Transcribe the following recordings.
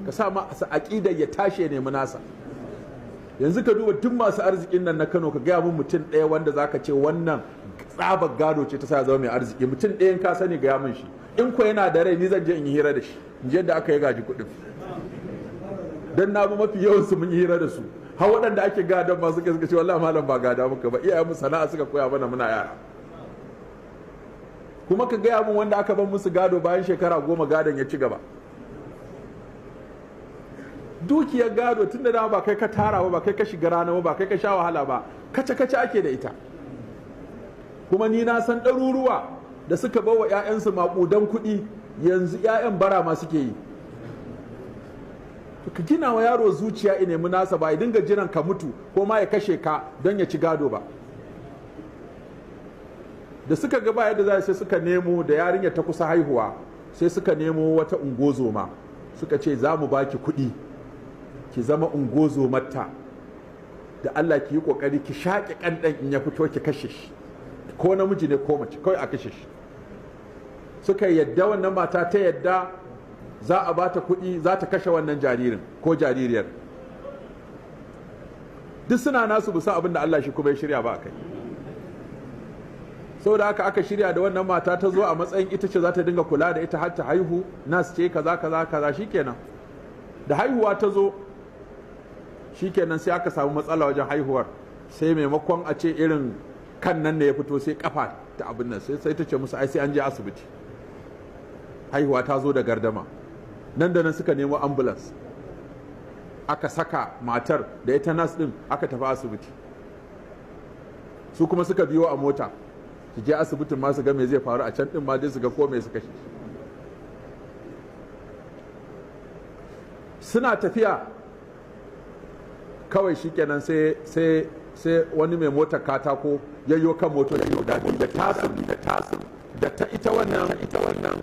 ka sa masa aƙidar ya tashi ya nemi nasa. Yanzu ka duba duk masu arzikin nan na Kano, ka gaya mun mutum ɗaya wanda zaka ce wannan tsabar gado ce ta sa zama mai arziki. Mutum ɗayan ka sani, gaya mun shi. In ko yana da rai, ni zan je in yi hira da shi, in je yadda aka yi gaji kuɗin. Dan na bi mafi yawan su mun yi hira da su. Har waɗanda ake gadon ma suka ce wallahi malam ba gada muka ba, iyayen mu sana'a suka koya mana muna yara. Kuma ka gaya mun wanda aka ban musu gado bayan shekara 10 gadon ya ci gaba. Dukiyar gado tun da dama ba kai ka tara ba kai ka shiga rana ba kai ka sha wahala ba, kace ake da ita. Kuma ni na san ɗaruruwa da suka bawa 'ya'yansu maƙudan kuɗi, yanzu 'ya'yan bara ma suke yi. Ka gina wa yaro zuciya ya nemi nasa, ba ya dinga jiran ka mutu ko ma ya kashe ka don ya ci gado ba. Da suka ga ba yadda za sai suka nemo, da yarinya ta kusa haihuwa sai suka nemo wata ungozoma, suka ce za mu baki kuɗi ki zama ungozomarta, da Allah ki yi kokari ki shaƙe ƙanɗan in ya fito ki kashe shi, ko namiji ne ko mace, kawai a kashe shi. Suka yadda, wannan mata ta yadda za a bata kuɗi za ta kashe wannan jaririn ko jaririyar. Duk suna nasu bisa abin da Allah shi kuma ya shirya ba a kai. Saboda haka aka shirya da wannan mata ta zo a matsayin ita ce za ta dinga kula da ita har ta haihu, nas ce kaza kaza kaza. Shikenan da haihuwa ta zo, shikenan sai aka samu matsala wajen haihuwar. Sai maimakon a ce irin kan nan ne ya fito, sai kafa ta abin nan, sai ta ce musu ai sai an je asibiti, haihuwa ta zo da gardama. Nan da nan suka nemo ambulance, aka saka matar da ita nas din aka tafi asibiti. Su kuma suka biyo a mota su je asibitin ma su ga me zai faru a can din ma dai su ga ko me suka shi. Suna tafiya kawai shikenan sai wani mai motar katako yayyo kan motar da tasin da ta ita wannan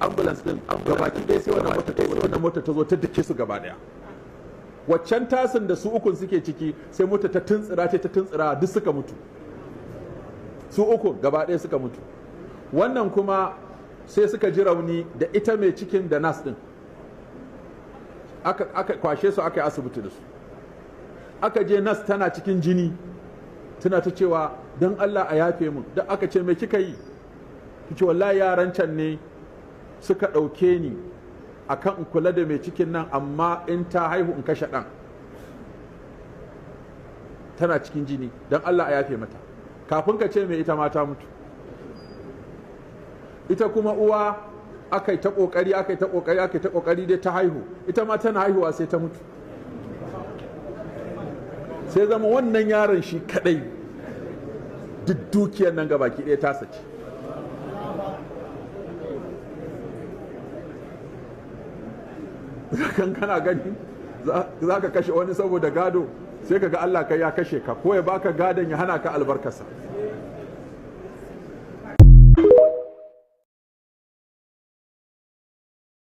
ambulance din gabaki ɗaya sai wannan mota ta zo ta dake su gaba ɗaya. Waccan tasin da su ukun suke ciki sai mota ta tuntsira duk suka mutu, su uku gaba ɗaya suka mutu. Wannan kuma sai suka ji rauni da ita mai cikin da nas din, aka kwashe su aka yi asibiti da su. Aka je nas tana cikin jini, tana ta cewa don Allah a yafe mun. Da aka ce mai kika yi, ki ce wallahi yaran can ne suka ɗauke ni akan in kula da mai cikin nan, amma in ta haihu in kashe ɗan. Tana cikin jini, don Allah a yafe mata. Kafin ka ce mai ita ma ta mutu. Ita kuma uwa aka yi ta ƙoƙari dai ta haihu, ita ma tana haihuwa sai ta mutu. Sai zama wannan yaron shi kadai duk dukiyar nan gabaki ɗaya ta sace. Kan kana gani za ka kashe wani saboda gado, sai ka ga Allah kai ya kashe ka, ko ya baka gadon ya hana ka albarkarsa.